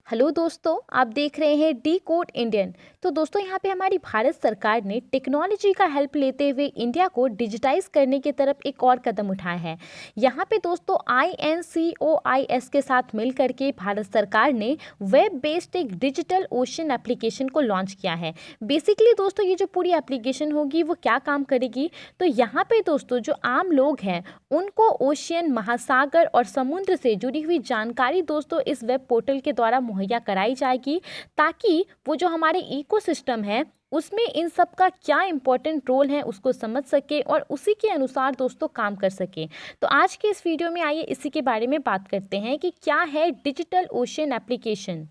Hello दोस्तों, आप देख रहे हैं डी कोड इंडियन। तो दोस्तों यहाँ पे हमारी भारत सरकार ने टेक्नोलॉजी का हेल्प लेते हुए इंडिया को डिजिटाइज करने की तरफ एक और कदम उठाया है। यहाँ पे दोस्तों INCOIS के साथ मिल करके भारत सरकार ने वेब बेस्ड एक डिजिटल ओशन एप्लीकेशन को लॉन्च किया है। बेसिकली दोस्तों ये जो पूरी एप्लीकेशन होगी वो क्या काम करेगी, तो यहाँ पे दोस्तों जो आम लोग हैं उनको ओशियन, महासागर और समुद्र से जुड़ी हुई जानकारी दोस्तों इस वेब पोर्टल के द्वारा मुहैया कराई जाएगी, ताकि वो जो हमारे इकोसिस्टम है उसमें इन सब का क्या इम्पोर्टेंट रोल है उसको समझ सके और उसी के अनुसार दोस्तों काम कर सके। तो आज के इस वीडियो में आइए इसी के बारे में बात करते हैं कि क्या है डिजिटल ओशन एप्लीकेशन।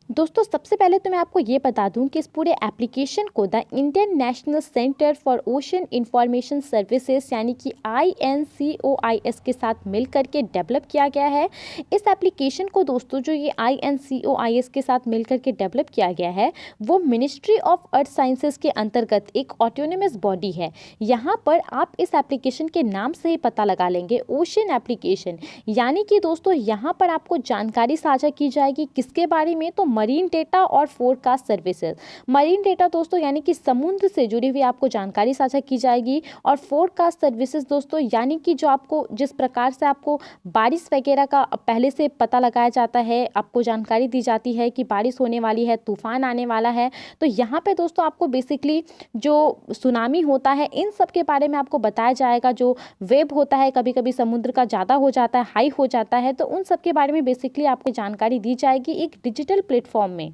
दोस्तों सबसे पहले तो मैं आपको ये बता दूं कि इस पूरे एप्लीकेशन को the Indian national centre for ocean information services यानी कि INCOIS के साथ मिल करके डेवलप किया गया है। इस एप्लीकेशन को दोस्तों जो ये INCOIS के साथ मिल करके डेवलप किया गया है वो मिनिस्ट्री ऑफ अर्थ साइंसेज के अंतर्गत एक ऑटोनोमस बॉडी है। यहाँ पर आप इस एप्लीकेशन के नाम से ही पता लगा लेंगे, ओशन एप्लीकेशन, यानी कि दोस्तों यहाँ पर आपको जानकारी साझा की जाएगी किसके बारे में, तो मरीन डेटा और फोरकास्ट सर्विसेज। मरीन डेटा दोस्तों यानी कि समुद्र से जुड़ी हुई आपको जानकारी साझा की जाएगी, और फोरकास्ट सर्विसेज दोस्तों यानी कि जो आपको जिस प्रकार से आपको बारिश वगैरह का पहले से पता लगाया जाता है, आपको जानकारी दी जाती है कि बारिश होने वाली है, तूफान आने वाला है, तो यहाँ पे दोस्तों आपको बेसिकली जो सुनामी होता है इन सब के बारे में आपको बताया जाएगा। जो वेव होता है कभी कभी समुद्र का ज़्यादा हो जाता है, हाई हो जाता है, तो उन सब के बारे में बेसिकली आपको जानकारी दी जाएगी एक डिजिटल प्लेटफॉर्म में।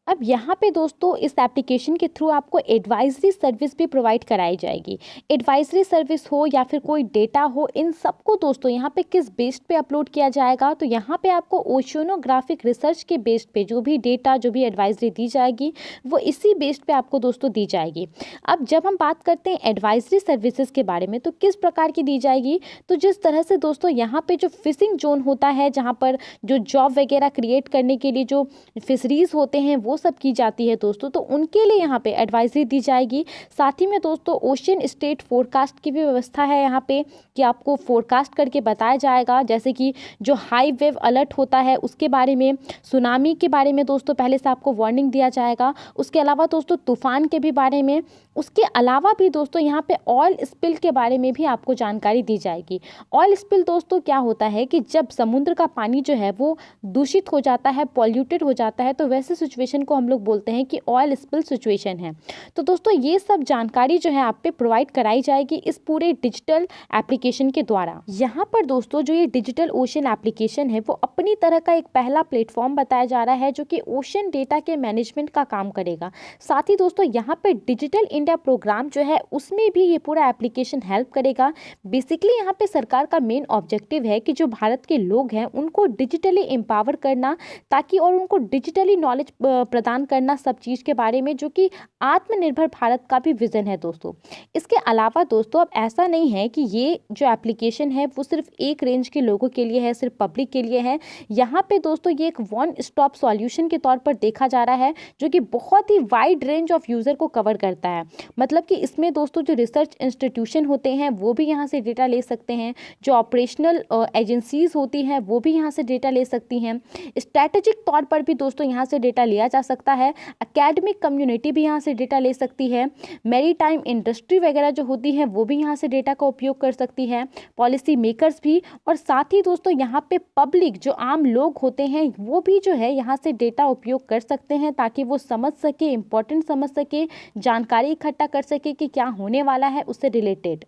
अब यहाँ पे दोस्तों इस एप्लीकेशन के थ्रू आपको एडवाइजरी सर्विस भी प्रोवाइड कराई जाएगी। एडवाइजरी सर्विस हो या फिर कोई डेटा हो, इन सबको दोस्तों यहाँ पे किस बेस्ड पे अपलोड किया जाएगा, तो यहाँ पे आपको ओशनोग्राफिक रिसर्च के बेस्ड पे जो भी डेटा, जो भी एडवाइजरी दी जाएगी वो इसी बेस्ड पे आपको दोस्तों दी जाएगी। अब जब हम बात करते हैं एडवाइजरी सर्विसेज के बारे में तो किस प्रकार की दी जाएगी, तो जिस तरह से दोस्तों यहाँ पे जो फिशिंग जोन होता है, जहाँ पर जो जॉब वगैरह क्रिएट करने के लिए जो फिशरीज होते हैं वो सब की जाती है दोस्तों, तो उनके लिए यहाँ पे एडवाइजरी दी जाएगी। साथ ही में दोस्तों ओशन स्टेट फोरकास्ट की भी व्यवस्था है यहाँ पे कि आपको फोरकास्ट करके बताया जाएगा, जैसे कि जो हाई वेव अलर्ट होता है उसके बारे में, सुनामी के बारे में दोस्तों पहले से आपको वार्निंग दिया जाएगा। उसके अलावा दोस्तों तूफान के भी बारे में, उसके अलावा भी दोस्तों यहाँ पे ऑयल स्पिल के बारे में भी आपको जानकारी दी जाएगी। ऑयल स्पिल दोस्तों क्या होता है कि जब समुद्र का पानी जो है वो दूषित हो जाता है, पॉल्यूटेड हो जाता है, तो वैसे सिचुएशन को हम लोग बोलते हैं कि ऑयल स्पिल सिचुएशन है। तो दोस्तों ये सब जानकारी जो है आप पे प्रोवाइड कराई जाएगी इस पूरे डिजिटल एप्लीकेशन के द्वारा। यहाँ पर दोस्तों जो ये डिजिटल ओशन एप्लीकेशन है वो अपनी तरह का एक पहला प्लेटफॉर्म बताया जा रहा है जो कि ओशन डेटा के मैनेजमेंट का काम करेगा। साथ ही दोस्तों यहाँ पे डिजिटल इंडिया प्रोग्राम जो है उसमें भी ये पूरा एप्लीकेशन हेल्प करेगा। बेसिकली यहाँ पे सरकार का मेन ऑब्जेक्टिव है कि जो भारत के लोग हैं उनको डिजिटली एम्पावर करना, ताकि और उनको डिजिटली नॉलेज प्रदान करना सब चीज़ के बारे में, जो कि आत्मनिर्भर भारत का भी विजन है दोस्तों। इसके अलावा दोस्तों अब ऐसा नहीं है कि ये जो एप्लीकेशन है वो सिर्फ एक रेंज के लोगों के लिए है, सिर्फ पब्लिक के लिए है। यहाँ पे दोस्तों ये एक वन स्टॉप सॉल्यूशन के तौर पर देखा जा रहा है जो कि बहुत ही वाइड रेंज ऑफ यूज़र को कवर करता है। मतलब कि इसमें दोस्तों जो रिसर्च इंस्टीट्यूशन होते हैं वो भी यहाँ से डेटा ले सकते हैं, जो ऑपरेशनल एजेंसीज होती हैं वो भी यहाँ से डेटा ले सकती हैं, स्ट्रैटेजिक तौर पर भी दोस्तों यहाँ से डेटा लिया जा सकता है, एकेडमिक कम्युनिटी भी यहाँ से डेटा ले सकती है, मैरीटाइम इंडस्ट्री वगैरह जो होती है वो भी यहाँ से डेटा का उपयोग कर सकती है, पॉलिसी मेकर्स भी, और साथ ही दोस्तों यहाँ पे पब्लिक जो आम लोग होते हैं वो भी जो है यहाँ से डेटा उपयोग कर सकते हैं, ताकि वो समझ सके, इम्पोर्टेंट समझ सके, जानकारी इकट्ठा कर सके कि क्या होने वाला है उससे रिलेटेड।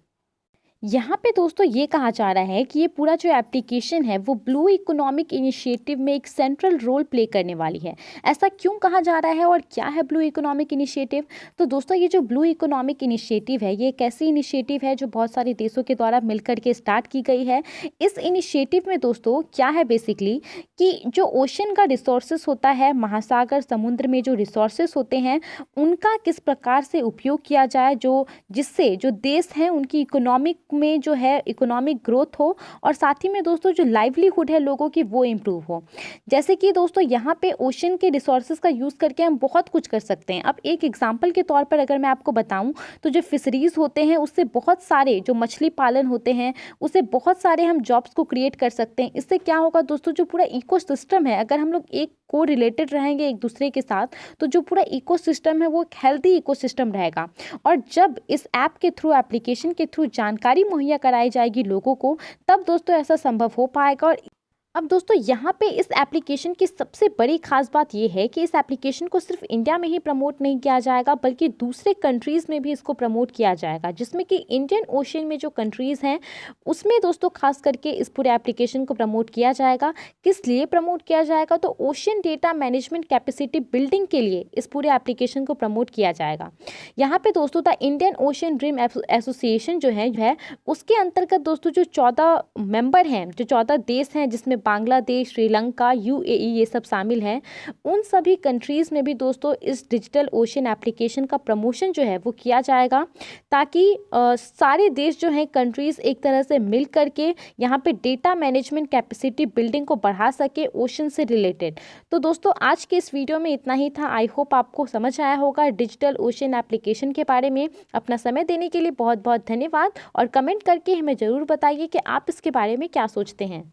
यहाँ पे दोस्तों ये कहा जा रहा है कि ये पूरा जो एप्लीकेशन है वो ब्लू इकोनॉमिक इनिशिएटिव में एक सेंट्रल रोल प्ले करने वाली है। ऐसा क्यों कहा जा रहा है और क्या है ब्लू इकोनॉमिक इनिशिएटिव? तो दोस्तों ये जो ब्लू इकोनॉमिक इनिशिएटिव है ये एक ऐसी इनिशिएटिव है जो बहुत सारे देशों के द्वारा मिलकर के स्टार्ट की गई है। इस इनिशिएटिव में दोस्तों क्या है बेसिकली कि जो ओशन का रिसोर्सेस होता है, महासागर समुद्र में जो रिसोर्सेस होते हैं उनका किस प्रकार से उपयोग किया जाए, जो जिससे जो देश हैं उनकी इकोनॉमिक में जो है इकोनॉमिक ग्रोथ हो और साथ ही में दोस्तों जो लाइवलीहुड है लोगों की वो इम्प्रूव हो। जैसे कि दोस्तों यहाँ पे ओशन के रिसोर्सेज का यूज़ करके हम बहुत कुछ कर सकते हैं। अब एक एग्जांपल के तौर पर अगर मैं आपको बताऊँ तो जो फिशरीज़ होते हैं उससे बहुत सारे जो मछली पालन होते हैं उससे बहुत सारे हम जॉब्स को क्रिएट कर सकते हैं। इससे क्या होगा दोस्तों, जो पूरा इकोसिस्टम है, अगर हम लोग एक को रिलेटेड रहेंगे एक दूसरे के साथ तो जो पूरा इकोसिस्टम है वो एक हेल्दी इकोसिस्टम रहेगा। और जब इस ऐप के थ्रू, एप्लीकेशन के थ्रू जानकारी मुहैया कराई जाएगी लोगों को, तब दोस्तों ऐसा संभव हो पाएगा। और अब दोस्तों यहाँ पे इस एप्लीकेशन की सबसे बड़ी खास बात ये है कि इस एप्लीकेशन को सिर्फ इंडिया में ही प्रमोट नहीं किया जाएगा बल्कि दूसरे कंट्रीज़ में भी इसको प्रमोट किया जाएगा, जिसमें कि इंडियन ओशन में जो कंट्रीज़ हैं उसमें दोस्तों खास करके इस पूरे एप्लीकेशन को प्रमोट किया जाएगा। किस लिए प्रमोट किया जाएगा, तो ocean data management capacity building के लिए इस पूरे एप्लीकेशन को प्रमोट किया जाएगा। यहाँ पे दोस्तों the Indian ocean dream association जो है उसके अंतर्गत दोस्तों जो 14 मेंबर हैं, जो 14 देश हैं जिसमें बांग्लादेश, श्रीलंका, यूएई ये सब शामिल हैं, उन सभी कंट्रीज़ में भी दोस्तों इस डिजिटल ओशन एप्लीकेशन का प्रमोशन जो है वो किया जाएगा, ताकि सारे देश जो हैं कंट्रीज़ एक तरह से मिल करके यहाँ पे डेटा मैनेजमेंट कैपेसिटी बिल्डिंग को बढ़ा सके ओशन से रिलेटेड। तो दोस्तों आज के इस वीडियो में इतना ही था। आई होप आपको समझ आया होगा डिजिटल ओशन एप्लीकेशन के बारे में। अपना समय देने के लिए बहुत बहुत धन्यवाद और कमेंट करके हमें ज़रूर बताइए कि आप इसके बारे में क्या सोचते हैं।